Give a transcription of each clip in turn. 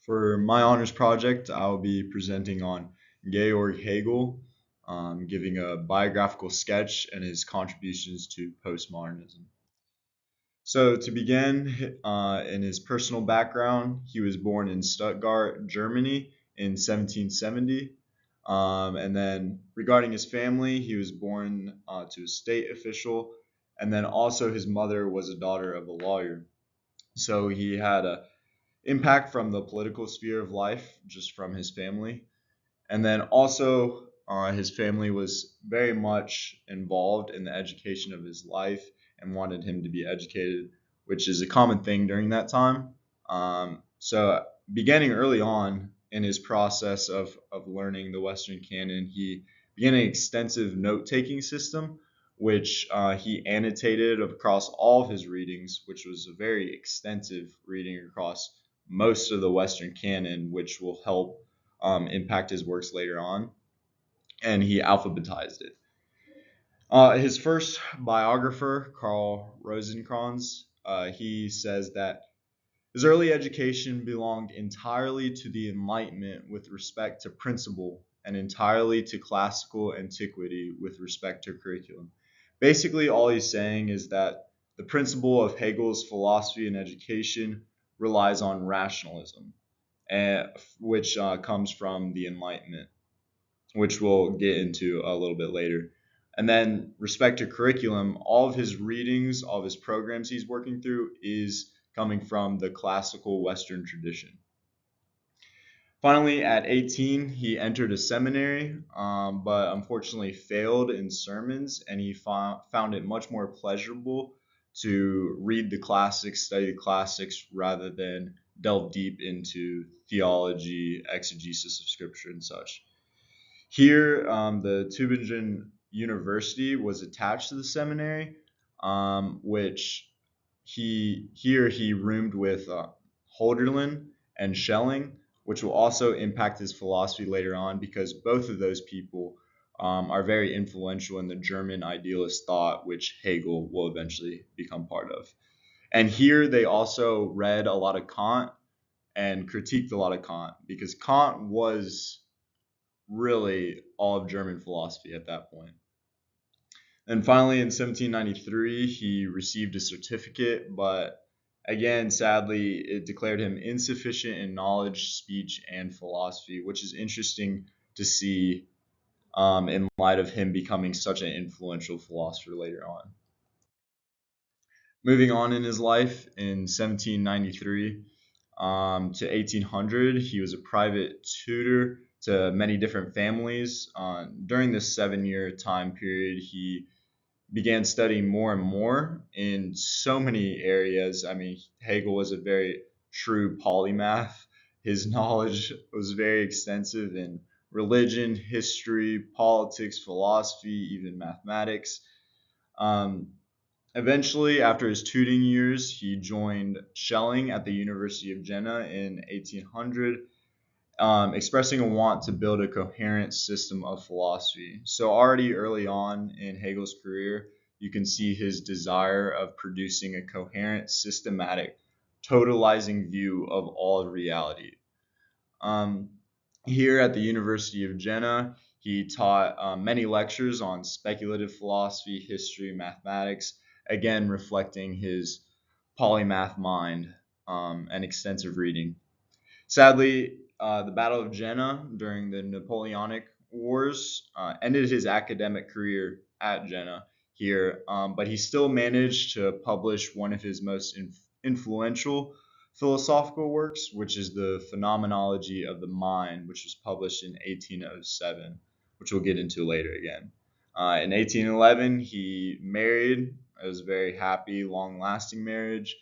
For my honors project, I'll be presenting on Georg Hegel, giving a biographical sketch and his contributions to postmodernism. So, to begin, in his personal background, he was born in Stuttgart, Germany in 1770. And then, regarding his family, he was born to a state official, and then also his mother was a daughter of a lawyer. So, he had a impact from the political sphere of life, just from his family. And then also, his family was very much involved in the education of his life and wanted him to be educated, which is a common thing during that time. So, beginning early on in his process of learning the Western canon, he began an extensive note taking system, which he annotated across all of his readings, which was a very extensive reading across most of the Western canon, which will help impact his works later on. And he alphabetized it. His first biographer, Karl Rosenkranz, he says that his early education belonged entirely to the Enlightenment with respect to principle and entirely to classical antiquity with respect to curriculum. Basically, all he's saying is that the principle of Hegel's philosophy and education relies on rationalism, which comes from the Enlightenment, which we'll get into a little bit later. And then, respect to curriculum, all of his readings, all of his programs he's working through is coming from the classical Western tradition. Finally, at 18, he entered a seminary, but unfortunately failed in sermons, and he found it much more pleasurable to read the classics, study the classics, rather than delve deep into theology, exegesis of scripture, and such. Here, the Tübingen University was attached to the seminary, which he roomed with Holderlin and Schelling, which will also impact his philosophy later on because both of those people are very influential in the German idealist thought, which Hegel will eventually become part of. And here they also read a lot of Kant and critiqued a lot of Kant because Kant was really all of German philosophy at that point. And finally, in 1793, he received a certificate, but again, sadly, it declared him insufficient in knowledge, speech, and philosophy, which is interesting to see in light of him becoming such an influential philosopher later on. Moving on in his life, in 1793 to 1800, he was a private tutor to many different families. During this 7-year time period, he began studying more and more in so many areas. I mean, Hegel was a very true polymath. His knowledge was very extensive in religion, history, politics, philosophy, even mathematics. Um, Eventually, after his tutoring years, he joined Schelling at the University of Jena in 1800, expressing a want to build a coherent system of philosophy. So, already early on in Hegel's career, you can see his desire of producing a coherent, systematic, totalizing view of all of reality. Um, Here at the University of Jena, he taught many lectures on speculative philosophy, history, mathematics, again reflecting his polymath mind and extensive reading. Sadly, the Battle of Jena during the Napoleonic Wars ended his academic career at Jena here, but he still managed to publish one of his most influential philosophical works, which is the Phenomenology of the Mind, which was published in 1807, which we'll get into later again. In 1811, he married. It was a very happy, long-lasting marriage,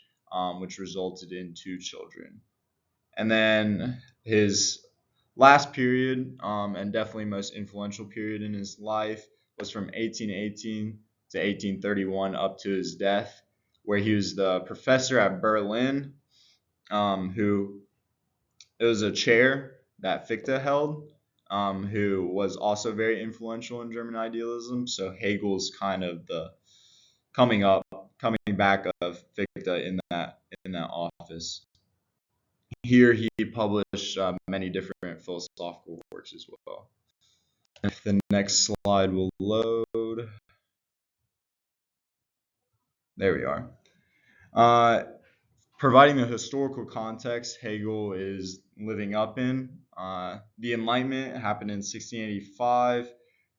which resulted in 2 children. And then his last period, and definitely most influential period in his life, was from 1818 to 1831 up to his death, where he was the professor at Berlin, who it was a chair that Fichte held, who was also very influential in German idealism. So Hegel's kind of the coming back of Fichte in that office. Here he published many different philosophical works as well. If the next slide will load. There we are. Uh, Providing the historical context Hegel is living up in. The Enlightenment happened in 1685,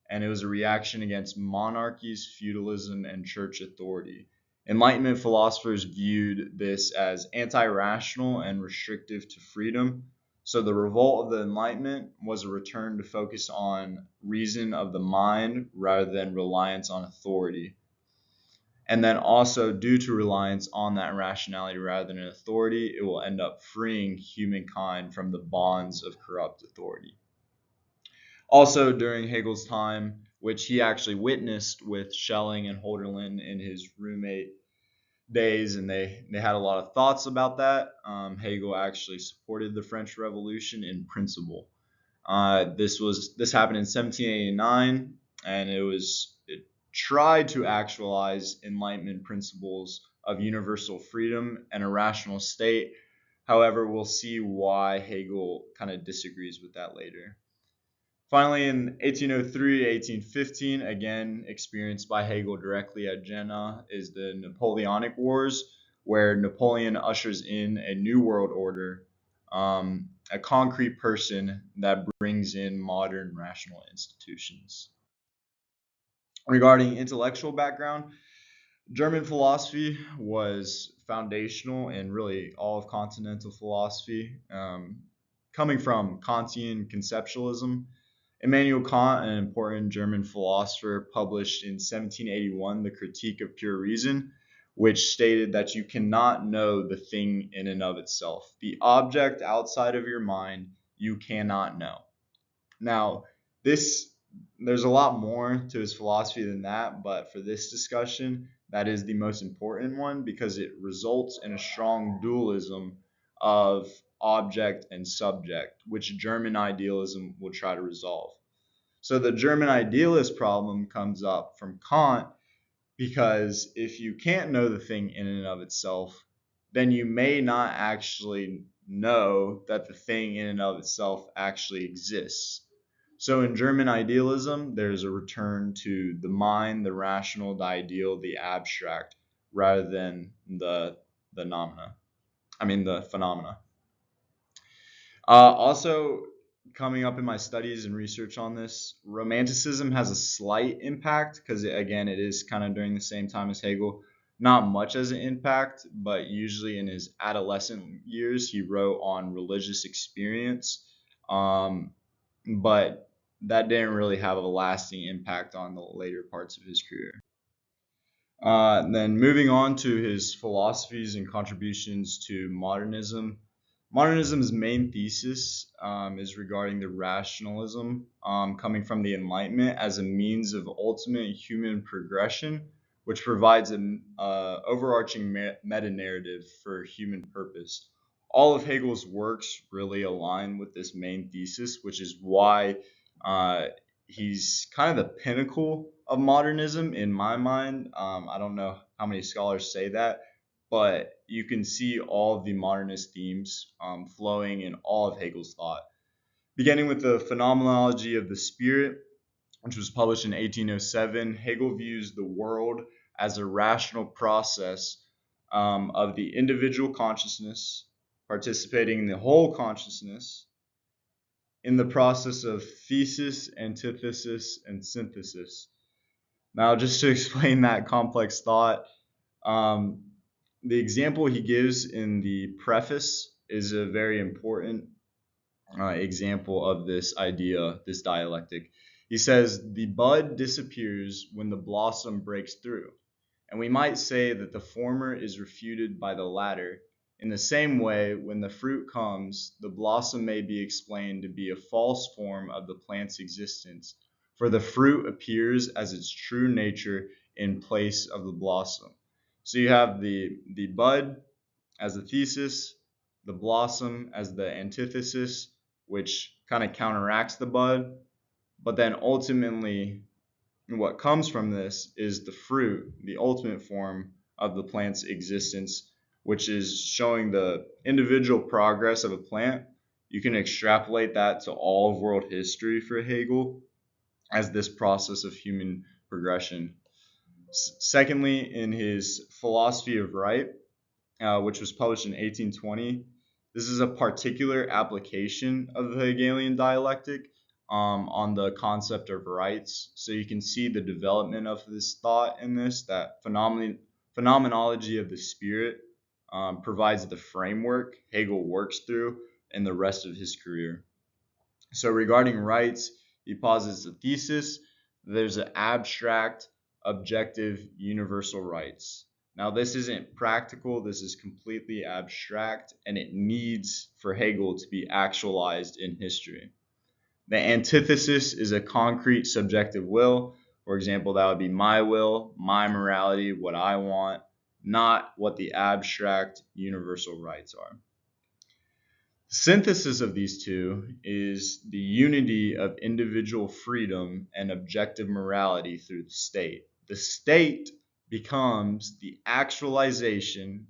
and it was a reaction against monarchies, feudalism, and church authority. Enlightenment philosophers viewed this as anti rational and restrictive to freedom. So the revolt of the Enlightenment was a return to focus on reason of the mind rather than reliance on authority. And then also, due to reliance on that rationality rather than authority, it will end up freeing humankind from the bonds of corrupt authority. Also, during Hegel's time, which he actually witnessed with Schelling and Holderlin in his roommate days, and they had a lot of thoughts about that. Hegel actually supported the French Revolution in principle. This happened in 1789, and it tried to actualize Enlightenment principles of universal freedom and a rational state. However, we'll see why Hegel kind of disagrees with that later. Finally, in 1803 to 1815, again experienced by Hegel directly at Jena, is the Napoleonic Wars, where Napoleon ushers in a new world order, a concrete person that brings in modern rational institutions. Regarding intellectual background, German philosophy was foundational in really all of continental philosophy, coming from Kantian conceptualism. Immanuel Kant, an important German philosopher, published in 1781 the Critique of Pure Reason, which stated that you cannot know the thing in and of itself. The object outside of your mind, you cannot know. Now, there's a lot more to his philosophy than that, but for this discussion, that is the most important one because it results in a strong dualism of object and subject, which German idealism will try to resolve. So the German idealist problem comes up from Kant because if you can't know the thing in and of itself, then you may not actually know that the thing in and of itself actually exists. So in German idealism, there's a return to the mind, the rational, the ideal, the abstract, rather than the phenomena. Also, coming up in my studies and research on this, Romanticism has a slight impact because, again, it is kind of during the same time as Hegel. Not much as an impact, but usually in his adolescent years, he wrote on religious experience. But that didn't really have a lasting impact on the later parts of his career. Then moving on to his philosophies and contributions to modernism. Modernism's main thesis is regarding the rationalism coming from the Enlightenment as a means of ultimate human progression, which provides an overarching meta-narrative for human purpose. All of Hegel's works really align with this main thesis, which is why uh, he's kind of the pinnacle of modernism in my mind. I don't know how many scholars say that, but you can see all of the modernist themes flowing in all of Hegel's thought. Beginning with the Phenomenology of the Spirit, which was published in 1807, Hegel views the world as a rational process of the individual consciousness participating in the whole consciousness in the process of thesis, antithesis, and synthesis. Now, just to explain that complex thought, um, the example he gives in the preface is a very important example of this idea, this dialectic. He says, the bud disappears when the blossom breaks through. And we might say that the former is refuted by the latter. In the same way, when the fruit comes, the blossom may be explained to be a false form of the plant's existence, for the fruit appears as its true nature in place of the blossom. So you have the bud as the thesis, the blossom as the antithesis, which kind of counteracts the bud, but then ultimately what comes from this is the fruit, the ultimate form of the plant's existence, which is showing the individual progress of a plant. You can extrapolate that to all of world history for Hegel as this process of human progression. Secondly, in his Philosophy of Right, which was published in 1820, this is a particular application of the Hegelian dialectic on the concept of rights. So you can see the development of this thought in this, that phenomenology of the spirit provides the framework Hegel works through in the rest of his career. So regarding rights, he posits a thesis: there's an abstract, objective, universal rights. Now, this isn't practical, this is completely abstract, and it needs for Hegel to be actualized in history. The antithesis is a concrete subjective will. For example, that would be my will, my morality, what I want, not what the abstract universal rights are. Synthesis of these two is the unity of individual freedom and objective morality through the state. The state becomes the actualization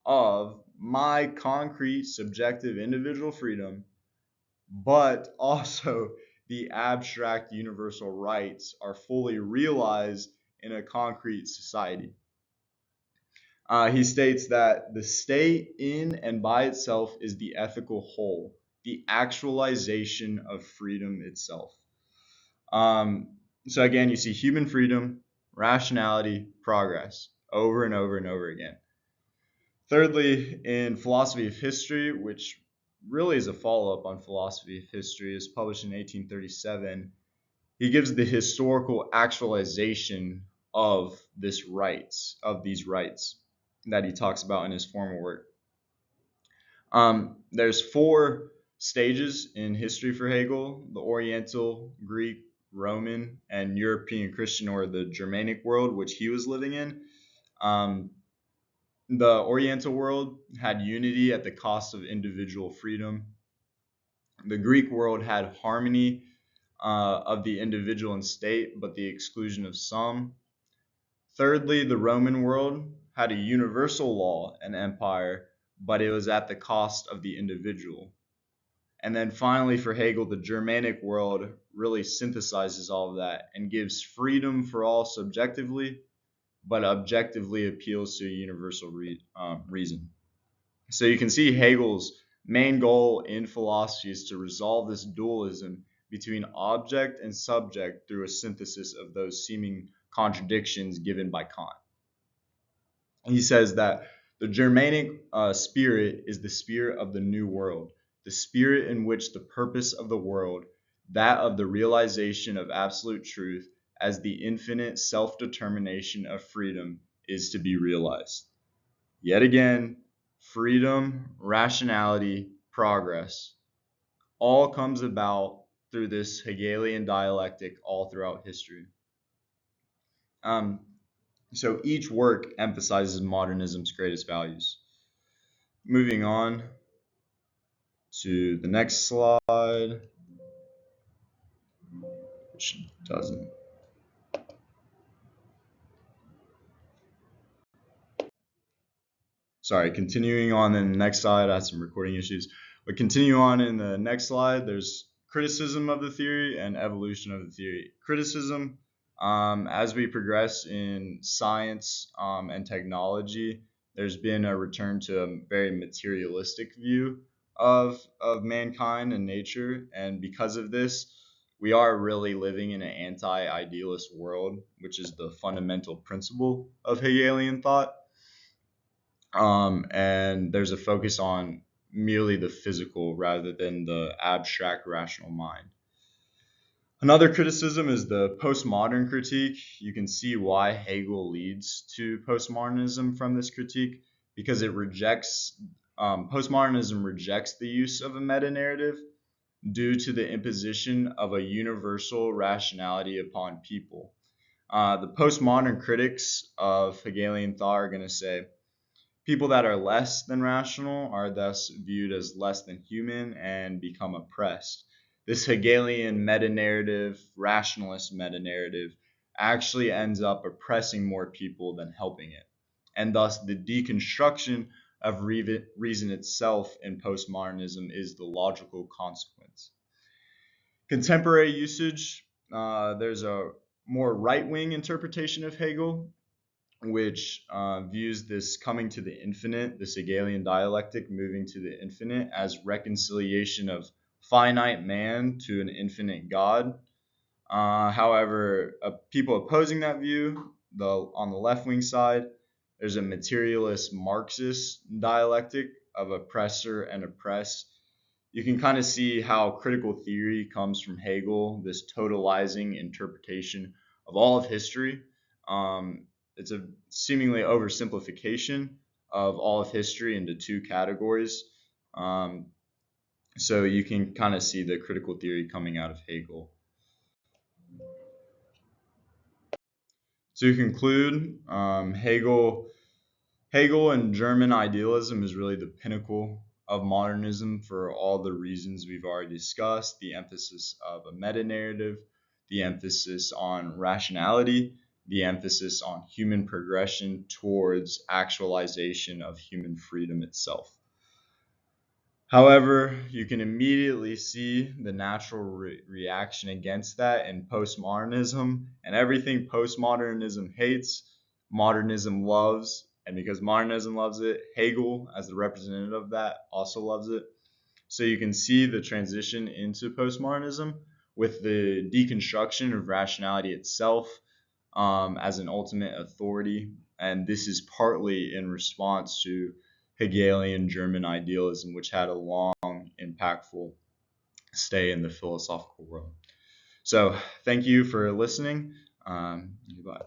of my concrete subjective individual freedom, but also the abstract universal rights are fully realized in a concrete society. He states that the state in and by itself is the ethical whole, the actualization of freedom itself. So again, you see human freedom, rationality, progress over and over and over again. Thirdly, in Philosophy of History, which really is a follow-up on Philosophy of History, is published in 1837, he gives the historical actualization of these rights that he talks about in his formal work. There's 4 stages in history for Hegel: the Oriental, Greek, Roman, and European Christian, or the Germanic world, which he was living in. The Oriental world had unity at the cost of individual freedom. The Greek world had harmony of the individual and state, but the exclusion of some. Thirdly, the Roman world had a universal law and empire, but it was at the cost of the individual. And then finally, for Hegel, the Germanic world really synthesizes all of that and gives freedom for all subjectively, but objectively appeals to a universal reason. So you can see Hegel's main goal in philosophy is to resolve this dualism between object and subject through a synthesis of those seeming contradictions given by Kant. He says that the Germanic spirit is the spirit of the new world, the spirit in which the purpose of the world, that of the realization of absolute truth as the infinite self-determination of freedom, is to be realized. Yet again, freedom, rationality, progress, all comes about through this Hegelian dialectic all throughout history. So each work emphasizes modernism's greatest values. Moving on to the next slide, which doesn't. Sorry, continuing on in the next slide, I had some recording issues. But continue on in the next slide, there's criticism of the theory and evolution of the theory. Criticism, as we progress in science and technology, there's been a return to a very materialistic view of mankind and nature. And because of this, we are really living in an anti-idealist world, which is the fundamental principle of Hegelian thought. And there's a focus on merely the physical rather than the abstract rational mind. Another criticism is the postmodern critique. You can see why Hegel leads to postmodernism from this critique, because it rejects, postmodernism rejects the use of a meta-narrative due to the imposition of a universal rationality upon people. The postmodern critics of Hegelian thought are going to say, people that are less than rational are thus viewed as less than human and become oppressed. This Hegelian meta-narrative, rationalist meta-narrative, actually ends up oppressing more people than helping it. And thus the deconstruction of reason itself in postmodernism is the logical consequence. Contemporary usage, there's a more right-wing interpretation of Hegel, which views this coming to the infinite, this Hegelian dialectic moving to the infinite, as reconciliation of finite man to an infinite God. However, people opposing that view, on the left-wing side, there's a materialist Marxist dialectic of oppressor and oppressed. You can kind of see how critical theory comes from Hegel, this totalizing interpretation of all of history. It's a seemingly oversimplification of all of history into two categories. Um, so you can kind of see the critical theory coming out of Hegel. To conclude, Hegel and German idealism is really the pinnacle of modernism for all the reasons we've already discussed: the emphasis of a meta narrative, the emphasis on rationality, the emphasis on human progression towards actualization of human freedom itself. However, you can immediately see the natural reaction against that in postmodernism, and everything postmodernism hates, modernism loves. And because modernism loves it, Hegel, as the representative of that, also loves it. So you can see the transition into postmodernism with the deconstruction of rationality itself as an ultimate authority. And this is partly in response to Hegelian German idealism, which had a long, impactful stay in the philosophical world. So, thank you for listening. Goodbye.